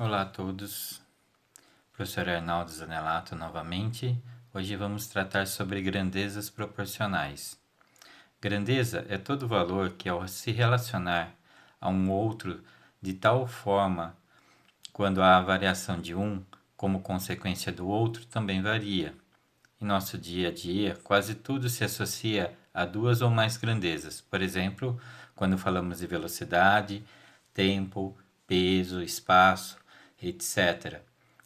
Olá a todos, professor Arnaldo Zanelato novamente. Hoje vamos tratar sobre grandezas proporcionais. Grandeza é todo valor que, ao se relacionar a um outro de tal forma, quando há variação de um, como consequência do outro, também varia. Em nosso dia a dia, quase tudo se associa a duas ou mais grandezas. Por exemplo, quando falamos de velocidade, tempo, peso, espaço, etc.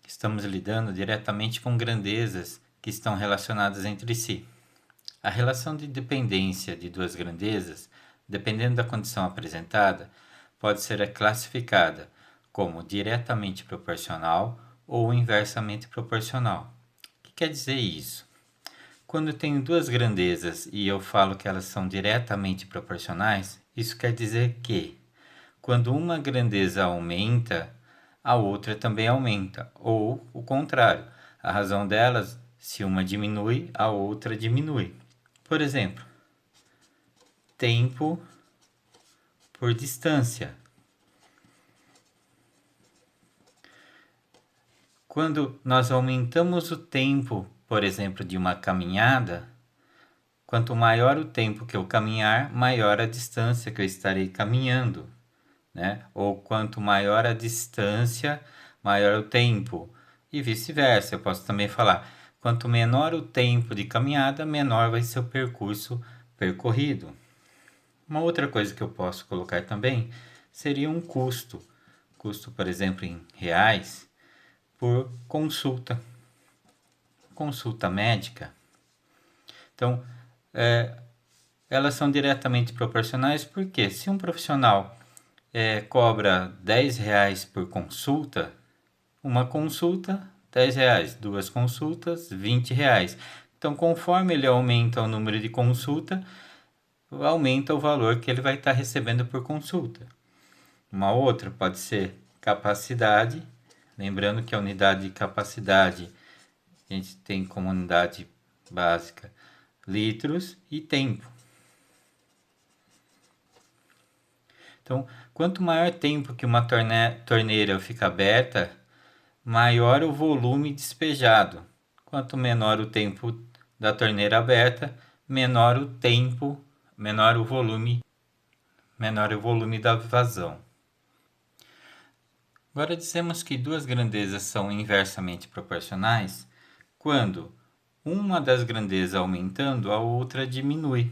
Estamos lidando diretamente com grandezas que estão relacionadas entre si. A relação de dependência de duas grandezas, dependendo da condição apresentada, pode ser classificada como diretamente proporcional ou inversamente proporcional. O que quer dizer isso? Quando eu tenho duas grandezas e eu falo que elas são diretamente proporcionais, isso quer dizer que, quando uma grandeza aumenta, a outra também aumenta, ou o contrário. A razão delas, se uma diminui, a outra diminui. Por exemplo, tempo por distância. Quando nós aumentamos o tempo, por exemplo, de uma caminhada, quanto maior o tempo que eu caminhar, maior a distância que eu estarei caminhando, né? Ou quanto maior a distância, maior o tempo. E vice-versa. Eu posso também falar, quanto menor o tempo de caminhada, menor vai ser o percurso percorrido. Uma outra coisa que eu posso colocar também seria um custo. Custo, por exemplo, em reais, por consulta. Consulta médica. Então, elas são diretamente proporcionais porque se um profissional cobra R$ 10 por consulta, uma consulta, R$ 10, duas consultas, R$ 20. Então, conforme ele aumenta o número de consulta, aumenta o valor que ele vai estar recebendo por consulta. Uma outra pode ser capacidade, lembrando que a unidade de capacidade a gente tem como unidade básica litros e tempo. Então, quanto maior tempo que uma torneira fica aberta, maior o volume despejado. Quanto menor o tempo da torneira aberta, menor o tempo, menor o volume da vazão. Agora dizemos que duas grandezas são inversamente proporcionais quando uma das grandezas aumentando, a outra diminui.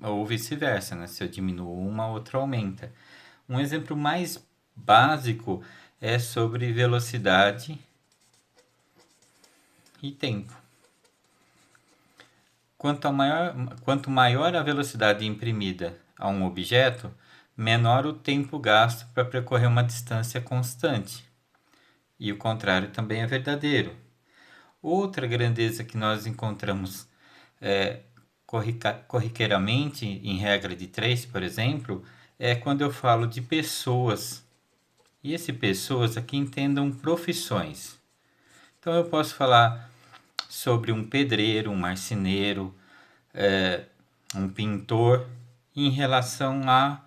Ou vice-versa, né? Se eu diminuo uma, a outra aumenta. Um exemplo mais básico é sobre velocidade e tempo. Quanto maior a velocidade imprimida a um objeto, menor o tempo gasto para percorrer uma distância constante. E o contrário também é verdadeiro. Outra grandeza que nós encontramos corriqueiramente, em regra de 3, por exemplo, é quando eu falo de pessoas. E esse pessoas aqui entendam profissões. Então eu posso falar sobre um pedreiro, um marceneiro, um pintor, em relação a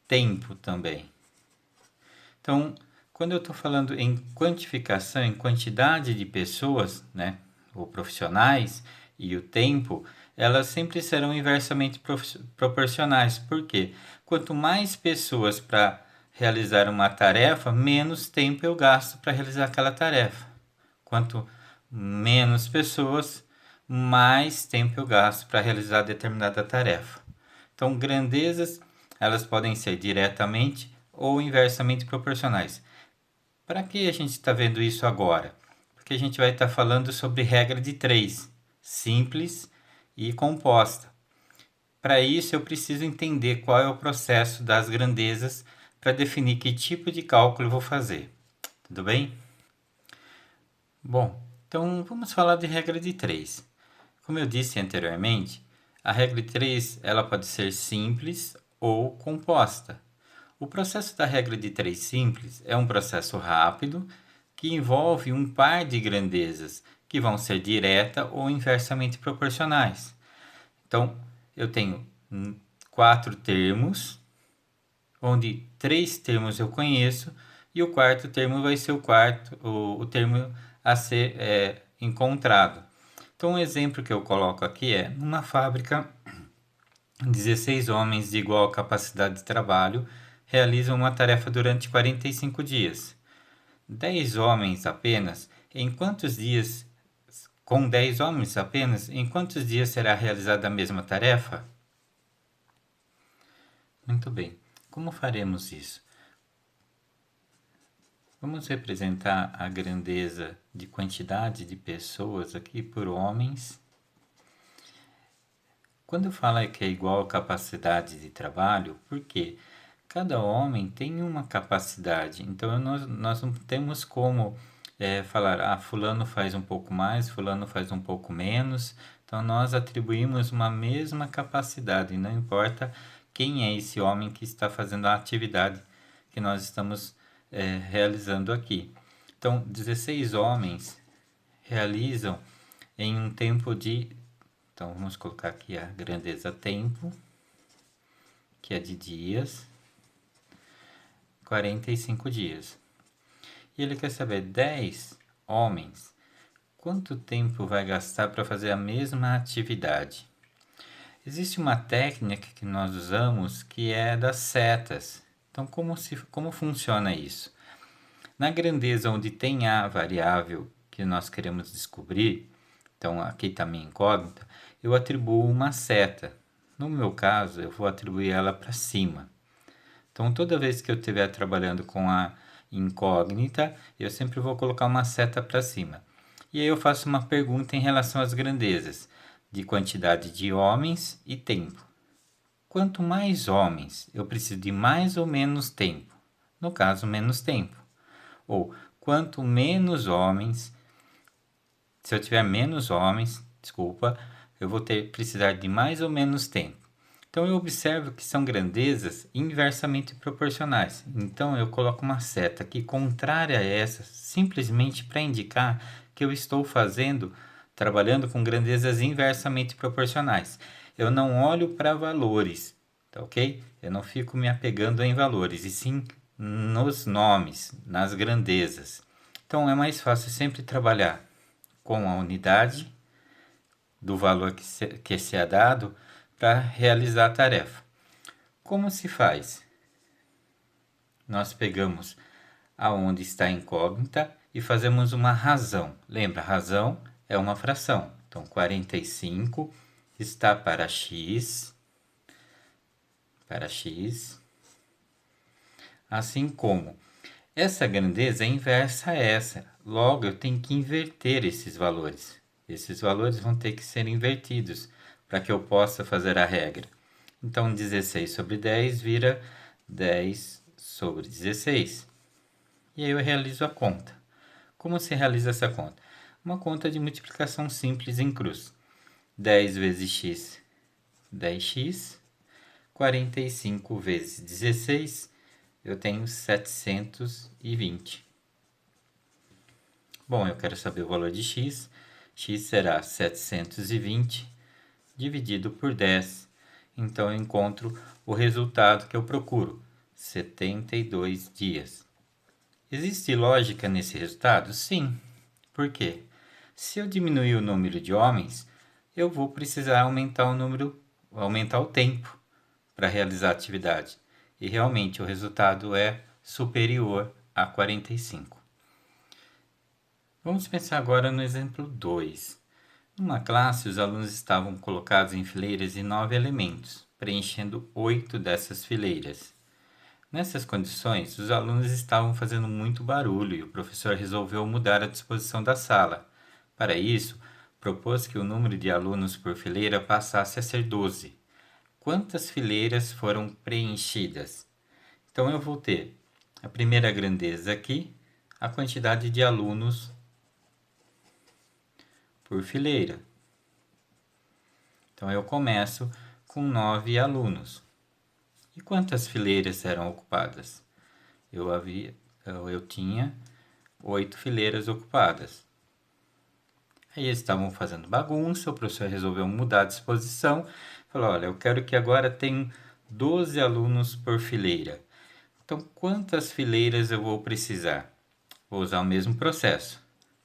tempo também. Então, quando eu estou falando em quantificação, em quantidade de pessoas, né, ou profissionais, e o tempo, elas sempre serão inversamente proporcionais. Por quê? Quanto mais pessoas para realizar uma tarefa, menos tempo eu gasto para realizar aquela tarefa. Quanto menos pessoas, mais tempo eu gasto para realizar determinada tarefa. Então, grandezas, elas podem ser diretamente ou inversamente proporcionais. Para que a gente está vendo isso agora? Porque a gente vai estar falando sobre regra de 3, simples e composta. Para isso, eu preciso entender qual é o processo das grandezas para definir que tipo de cálculo eu vou fazer. Tudo bem? Bom, então vamos falar de regra de 3. Como eu disse anteriormente, a regra de 3 ela pode ser simples ou composta. O processo da regra de 3 simples é um processo rápido que envolve um par de grandezas que vão ser direta ou inversamente proporcionais. Então, eu tenho 4 termos, onde 3 termos eu conheço e o quarto termo vai ser o termo a ser encontrado. Então, um exemplo que eu coloco aqui é, numa fábrica, 16 homens de igual capacidade de trabalho realizam uma tarefa durante 45 dias. 10 homens apenas, em quantos dias, com 10 homens apenas, em quantos dias será realizada a mesma tarefa? Muito bem. Como faremos isso? Vamos representar a grandeza de quantidade de pessoas aqui por homens. Quando eu falo que é igual a capacidade de trabalho, por quê? Cada homem tem uma capacidade, então nós não temos como falar, fulano faz um pouco mais, fulano faz um pouco menos, então nós atribuímos uma mesma capacidade, não importa quem é esse homem que está fazendo a atividade que nós estamos realizando aqui. Então, 16 homens realizam em um tempo de... Então, vamos colocar aqui a grandeza tempo, que é de dias, 45 dias. E ele quer saber, 10 homens, quanto tempo vai gastar para fazer a mesma atividade? Existe uma técnica que nós usamos que é das setas. Então, como funciona isso? Na grandeza onde tem a variável que nós queremos descobrir, então aqui está minha incógnita, eu atribuo uma seta. No meu caso, eu vou atribuir ela para cima. Então, toda vez que eu estiver trabalhando com a incógnita, eu sempre vou colocar uma seta para cima. E aí eu faço uma pergunta em relação às grandezas, de quantidade de homens e tempo. Quanto mais homens, eu preciso de mais ou menos tempo. No caso, menos tempo. Ou quanto menos homens, se eu tiver menos homens, eu vou precisar de mais ou menos tempo. Então eu observo que são grandezas inversamente proporcionais. Então eu coloco uma seta aqui contrária a essa, simplesmente para indicar que eu estou trabalhando com grandezas inversamente proporcionais. Eu não olho para valores, tá ok? Eu não fico me apegando em valores, e sim nos nomes, nas grandezas. Então é mais fácil sempre trabalhar com a unidade do valor que se é dado para realizar a tarefa. Como se faz? Nós pegamos aonde está a incógnita e fazemos uma razão. Lembra, razão é uma fração. Então, 45 está para x, assim como essa grandeza é inversa a essa. Logo, eu tenho que inverter esses valores. Esses valores vão ter que ser invertidos para que eu possa fazer a regra. Então, 16 sobre 10 vira 10 sobre 16. E aí eu realizo a conta. Como se realiza essa conta? Uma conta de multiplicação simples em cruz. 10 vezes x, 10x. 45 vezes 16, eu tenho 720. Bom, eu quero saber o valor de x. X será 720 dividido por 10. Então, eu encontro o resultado que eu procuro, 72 dias. Existe lógica nesse resultado? Sim. Por quê? Se eu diminuir o número de homens, eu vou precisar aumentar o tempo para realizar a atividade. E realmente o resultado é superior a 45. Vamos pensar agora no exemplo 2. Numa classe, os alunos estavam colocados em fileiras de 9 elementos, preenchendo 8 dessas fileiras. Nessas condições, os alunos estavam fazendo muito barulho e o professor resolveu mudar a disposição da sala. Para isso, propôs que o número de alunos por fileira passasse a ser 12. Quantas fileiras foram preenchidas? Então eu vou ter a primeira grandeza aqui, a quantidade de alunos por fileira. Então eu começo com 9 alunos. E quantas fileiras eram ocupadas? Eu tinha 8 fileiras ocupadas. Aí eles estavam fazendo bagunça, o professor resolveu mudar a disposição. Falou, olha, eu quero que agora tenha 12 alunos por fileira. Então, quantas fileiras eu vou precisar? Vou usar o mesmo processo.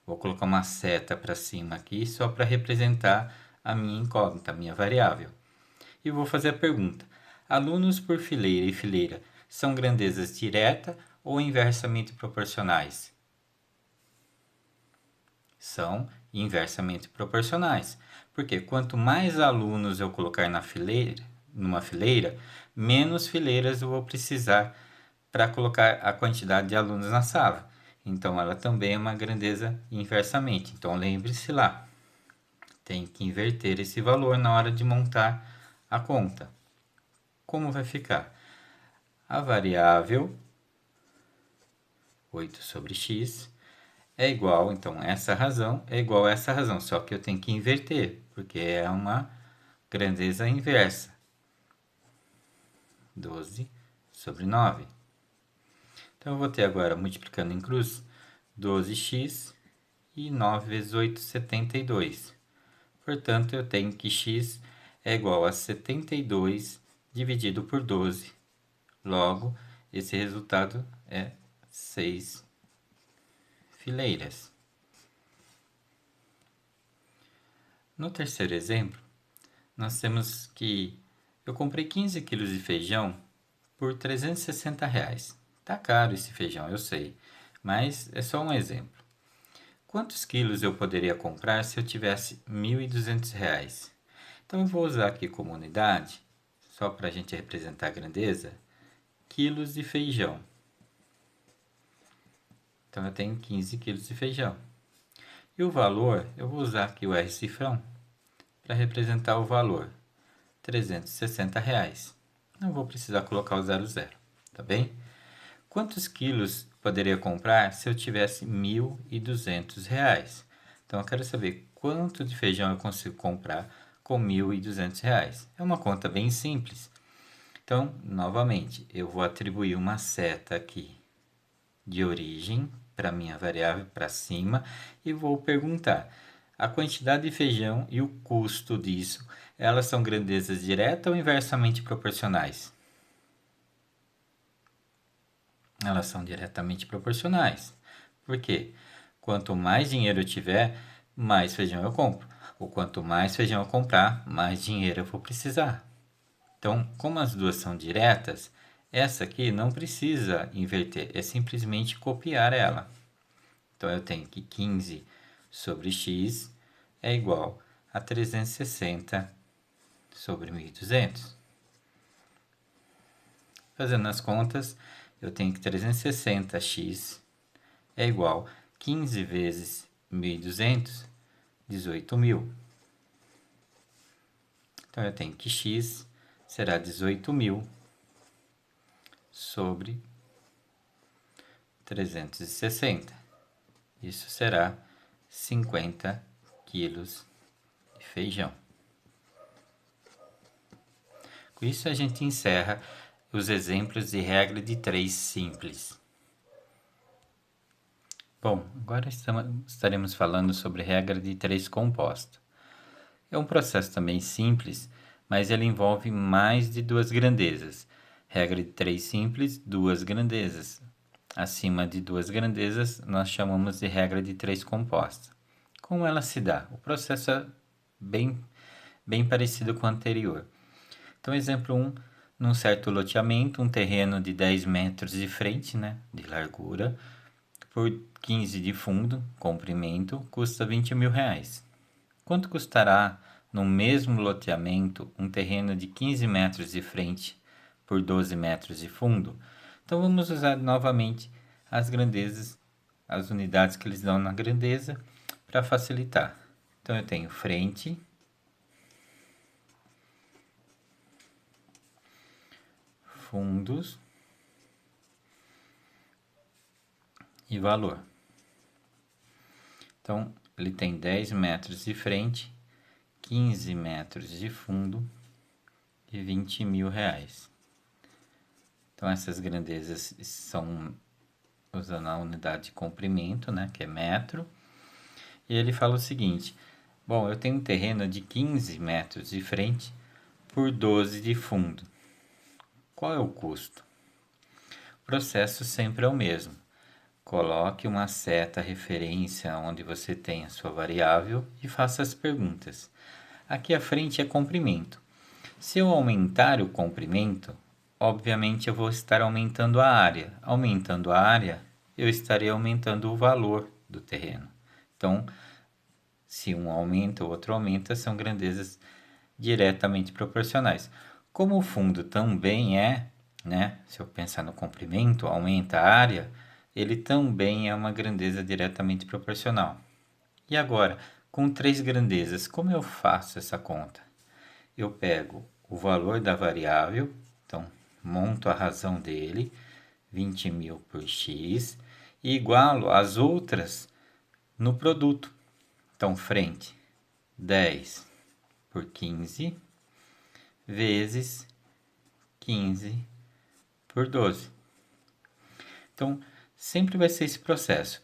Vou colocar uma seta para cima aqui só para representar a minha incógnita, a minha variável. E vou fazer a pergunta: alunos por fileira e fileira são grandezas direta ou inversamente proporcionais? São inversamente proporcionais. Porque quanto mais alunos eu colocar numa fileira, menos fileiras eu vou precisar para colocar a quantidade de alunos na sala. Então ela também é uma grandeza inversamente. Então lembre-se lá, tem que inverter esse valor na hora de montar a conta. Como vai ficar? A variável 8 sobre x é igual, então essa razão é igual a essa razão, só que eu tenho que inverter, porque é uma grandeza inversa. 12 sobre 9. Então eu vou ter agora, multiplicando em cruz, 12x e 9 vezes 8, 72. Portanto, eu tenho que x é igual a 72 dividido por 12. Logo, esse resultado é 6 fileiras. No terceiro exemplo, nós temos que eu comprei 15 quilos de feijão por R$ 360. Tá caro esse feijão, eu sei, mas é só um exemplo. Quantos quilos eu poderia comprar se eu tivesse R$ 1.200? Então eu vou usar aqui como unidade, só para a gente representar a grandeza, quilos de feijão. Então eu tenho 15 quilos de feijão. E o valor, eu vou usar aqui o R cifrão para representar o valor, R$ 360. Não vou precisar colocar o 00, tá bem? Quantos quilos poderia comprar se eu tivesse R$ 1.200? Então eu quero saber quanto de feijão eu consigo comprar com R$ 1.200. É uma conta bem simples. Então, novamente, eu vou atribuir uma seta aqui de origem para minha variável para cima e vou perguntar: a quantidade de feijão e o custo disso, elas são grandezas direta ou inversamente proporcionais? Elas são diretamente proporcionais. Por quê? Quanto mais dinheiro eu tiver, mais feijão eu compro. Ou quanto mais feijão eu comprar, mais dinheiro eu vou precisar. Então, como as duas são diretas, essa aqui não precisa inverter, é simplesmente copiar ela. Então, eu tenho que 15 sobre x é igual a 360 sobre 1.200. Fazendo as contas, eu tenho que 360x é igual a 15 vezes 1.200, 18.000. Então, eu tenho que x será 18.000 sobre 360. Isso será 50 quilos de feijão. Com isso, a gente encerra os exemplos de regra de 3 simples. Bom, agora estaremos falando sobre regra de 3 composta. É um processo também simples, mas ele envolve mais de duas grandezas. Regra de 3 simples, duas grandezas. Acima de duas grandezas, nós chamamos de regra de 3 composta. Como ela se dá? O processo é bem parecido com o anterior. Então, exemplo 1, num certo loteamento, um terreno de 10 metros de frente, de largura, por 15 de fundo, comprimento, custa R$ 20.000. Quanto custará no mesmo loteamento um terreno de 15 metros de frente por 12 metros de fundo? Então vamos usar novamente as grandezas, as unidades que eles dão na grandeza para facilitar. Então eu tenho frente, fundos e valor. Então ele tem 10 metros de frente, 15 metros de fundo e R$ 20.000. Então essas grandezas são usando a unidade de comprimento, que é metro. E ele fala o seguinte: bom, eu tenho um terreno de 15 metros de frente por 12 de fundo. Qual é o custo? O processo sempre é o mesmo. Coloque uma seta referência onde você tem a sua variável e faça as perguntas. Aqui à frente é comprimento. Se eu aumentar o comprimento, obviamente eu vou estar aumentando a área. Aumentando a área, eu estarei aumentando o valor do terreno. Então, se um aumenta, o outro aumenta, são grandezas diretamente proporcionais. Como o fundo também é, né? Se eu pensar no comprimento, aumenta a área, ele também é uma grandeza diretamente proporcional. E agora, com três grandezas, como eu faço essa conta? Eu pego o valor da variável, então monto a razão dele, 20.000 por x, e igualo as outras no produto. Então, frente, 10 por 15 vezes 15 por 12. Então, sempre vai ser esse processo.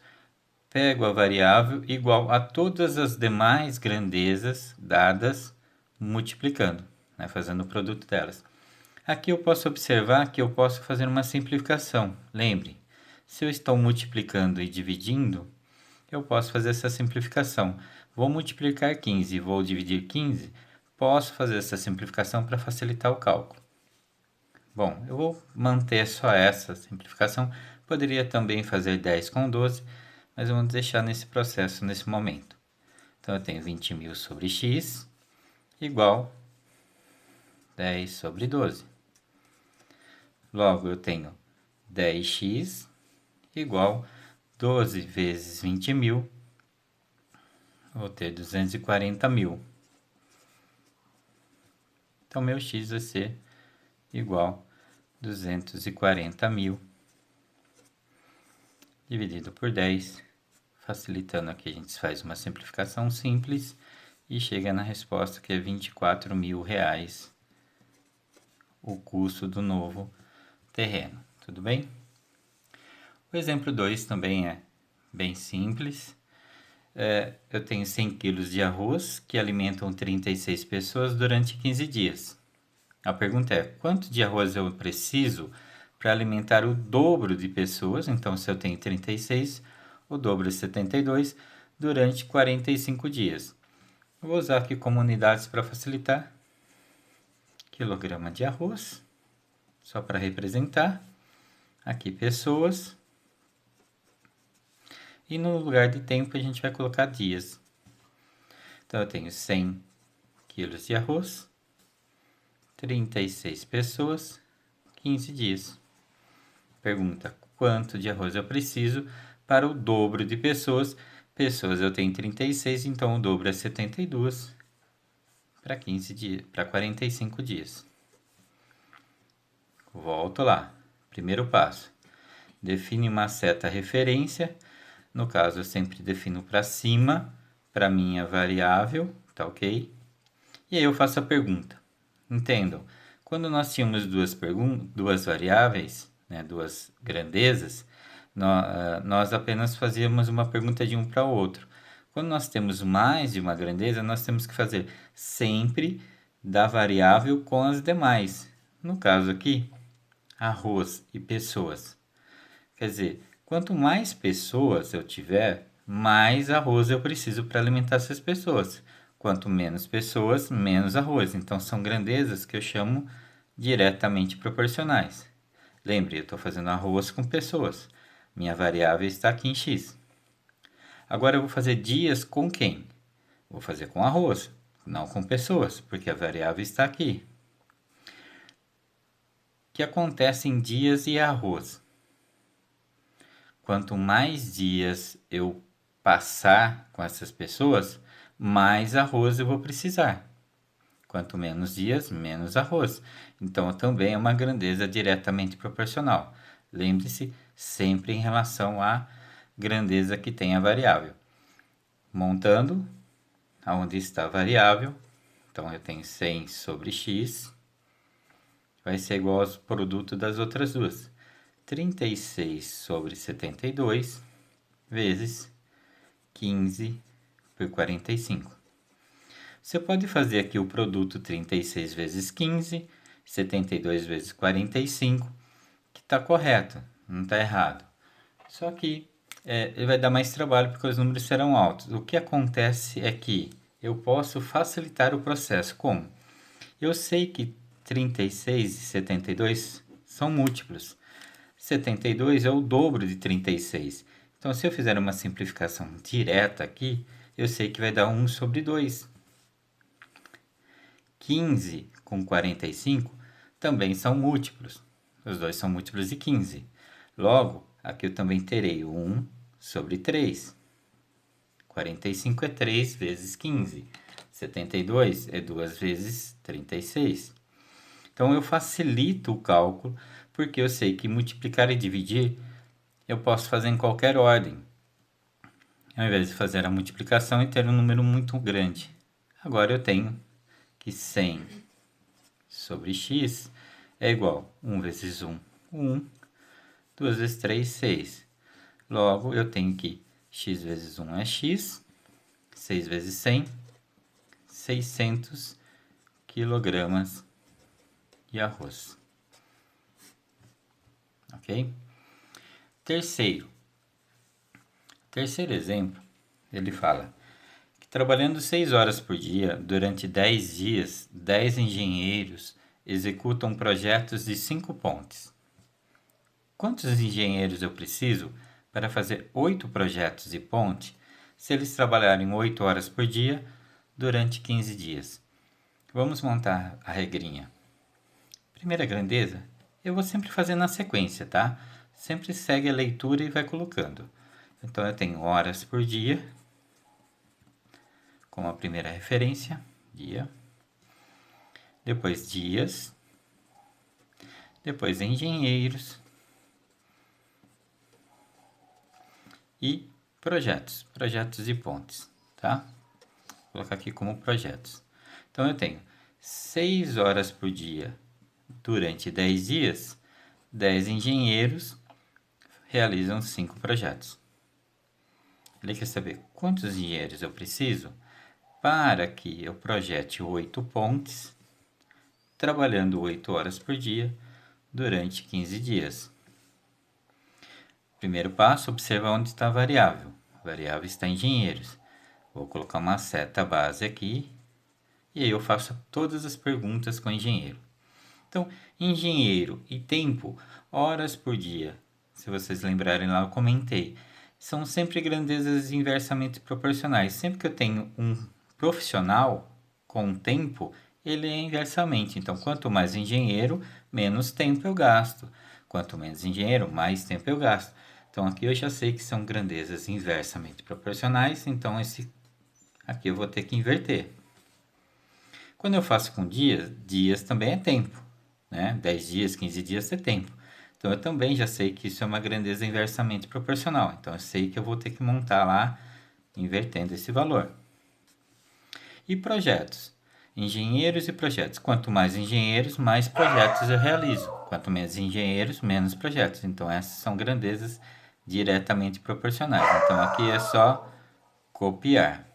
Pego a variável igual a todas as demais grandezas dadas, multiplicando, né, fazendo o produto delas. Aqui eu posso observar que eu posso fazer uma simplificação. Lembre, se eu estou multiplicando e dividindo, eu posso fazer essa simplificação. Vou multiplicar 15 e vou dividir 15, posso fazer essa simplificação para facilitar o cálculo. Bom, eu vou manter só essa simplificação. Poderia também fazer 10 com 12, mas vamos deixar nesse processo nesse momento. Então, eu tenho 20.000 sobre x igual 10 sobre 12. Logo, eu tenho 10x igual 12 vezes 20.000, vou ter 240.000. Então, meu x vai ser igual 240.000 dividido por 10, facilitando aqui a gente faz uma simplificação simples e chega na resposta que é R$ 24.000 o custo do novo terreno, tudo bem? O exemplo 2 também é bem simples. Eu tenho 100 kg de arroz que alimentam 36 pessoas durante 15 dias. A pergunta é, quanto de arroz eu preciso para alimentar o dobro de pessoas? Então, se eu tenho 36, o dobro é 72, durante 45 dias. Eu vou usar aqui como unidades para facilitar. Quilograma de arroz, só para representar. Aqui, pessoas. E no lugar de tempo, a gente vai colocar dias. Então, eu tenho 100 quilos de arroz, 36 pessoas, 15 dias. Pergunta, quanto de arroz eu preciso para o dobro de pessoas? Pessoas eu tenho 36, então o dobro é 72 para 15 dias, para 45 dias. Volto lá. Primeiro passo. Define uma seta referência. No caso, eu sempre defino para cima, para minha variável, tá ok? E aí eu faço a pergunta. Entendam, quando nós tínhamos duas variáveis, né, duas grandezas, nós apenas fazíamos uma pergunta de um para o outro. Quando nós temos mais de uma grandeza, nós temos que fazer sempre da variável com as demais. No caso aqui, arroz e pessoas. Quer dizer, quanto mais pessoas eu tiver, mais arroz eu preciso para alimentar essas pessoas. Quanto menos pessoas, menos arroz. Então, são grandezas que eu chamo diretamente proporcionais. Lembre, eu estou fazendo arroz com pessoas. Minha variável está aqui em x. Agora, eu vou fazer dias com quem? Vou fazer com arroz, não com pessoas, porque a variável está aqui. O que acontece em dias e arroz? Quanto mais dias eu passar com essas pessoas, mais arroz eu vou precisar. Quanto menos dias, menos arroz. Então, também é uma grandeza diretamente proporcional. Lembre-se sempre em relação à grandeza que tem a variável. Montando, aonde está a variável, então eu tenho 100 sobre x, vai ser igual ao produto das outras duas. 36 sobre 72 vezes 15 por 45. Você pode fazer aqui o produto 36 vezes 15, 72 vezes 45, que está correto. não está errado. Só que ele vai dar mais trabalho porque os números serão altos. O que acontece é que eu posso facilitar o processo. Como? Eu sei que 36 e 72 são múltiplos. 72 é o dobro de 36. Então, se eu fizer uma simplificação direta aqui, eu sei que vai dar 1 sobre 2. 15 com 45 também são múltiplos. Os dois são múltiplos de 15. Logo, aqui eu também terei 1 sobre 3. 45 é 3 vezes 15. 72 é 2 vezes 36. Então, eu facilito o cálculo, porque eu sei que multiplicar e dividir eu posso fazer em qualquer ordem, ao invés de fazer a multiplicação e ter um número muito grande. Agora eu tenho que 100 sobre x é igual a 1 vezes 1, 1, 2 vezes 3, 6. Logo, eu tenho que x vezes 1 é x, 6 vezes 100, 600 quilogramas de arroz. Ok? Terceiro exemplo, ele fala que trabalhando 6 horas por dia, durante 10 dias, 10 engenheiros executam projetos de 5 pontes. Quantos engenheiros eu preciso para fazer 8 projetos de ponte se eles trabalharem 8 horas por dia durante 15 dias? Vamos montar a regrinha. Primeira grandeza, eu vou sempre fazer na sequência, tá? Sempre segue a leitura e vai colocando. Então, eu tenho horas por dia, como a primeira referência, dia. Depois, dias. Depois, engenheiros. E projetos, projetos e pontes, tá? Vou colocar aqui como projetos. Então, eu tenho 6 horas por dia durante 10 dias, 10 engenheiros realizam 5 projetos. Ele quer saber quantos engenheiros eu preciso para que eu projete 8 pontes, trabalhando 8 horas por dia durante 15 dias. Primeiro passo, observa onde está a variável. A variável está em engenheiros. Vou colocar uma seta base aqui e aí eu faço todas as perguntas com engenheiro. Então, engenheiro e tempo, horas por dia. Se vocês lembrarem lá, eu comentei. São sempre grandezas inversamente proporcionais. Sempre que eu tenho um profissional com tempo, ele é inversamente. Então, quanto mais engenheiro, menos tempo eu gasto. Quanto menos engenheiro, mais tempo eu gasto. Então, aqui eu já sei que são grandezas inversamente proporcionais. Então, esse aqui eu vou ter que inverter. Quando eu faço com dias, dias também é tempo, né? 10 dias, 15 dias é tempo. Então, eu também já sei que isso é uma grandeza inversamente proporcional. Então, eu sei que eu vou ter que montar lá, invertendo esse valor. E projetos? Engenheiros e projetos. Quanto mais engenheiros, mais projetos eu realizo. Quanto menos engenheiros, menos projetos. Então, essas são grandezas diretamente proporcionais. Então, aqui é só copiar.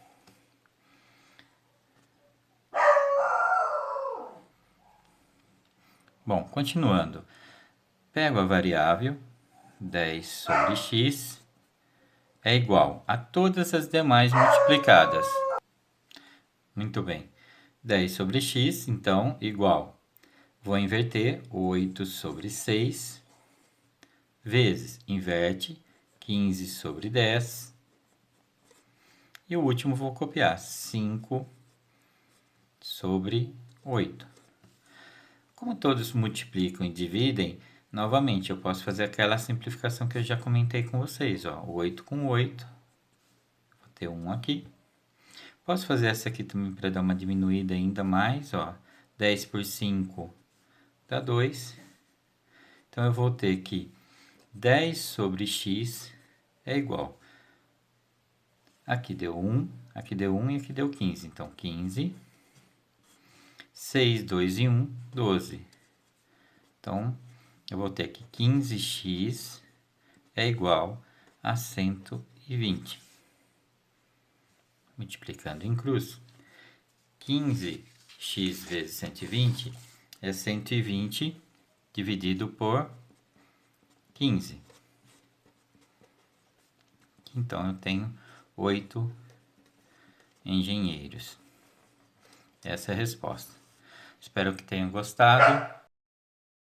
Bom, continuando. Pego a variável 10 sobre x é igual a todas as demais multiplicadas. Muito bem. 10 sobre x, então, igual. Vou inverter 8 sobre 6 vezes, inverte, 15 sobre 10. E o último vou copiar, 5 sobre 8. Como todos multiplicam e dividem, novamente eu posso fazer aquela simplificação que eu já comentei com vocês. Ó, 8 com 8, vou ter 1 aqui. Posso fazer essa aqui também para dar uma diminuída ainda mais. Ó, 10 por 5 dá 2. Então, eu vou ter que 10 sobre x é igual. Aqui deu 1, aqui deu 1 e aqui deu 15. Então, 15. 6, 2 e 1, 12. Então, eu vou ter aqui 15x é igual a 120. Multiplicando em cruz. 15x vezes 120 é 120 dividido por 15. Então eu tenho 8 engenheiros. Essa é a resposta. Espero que tenham gostado.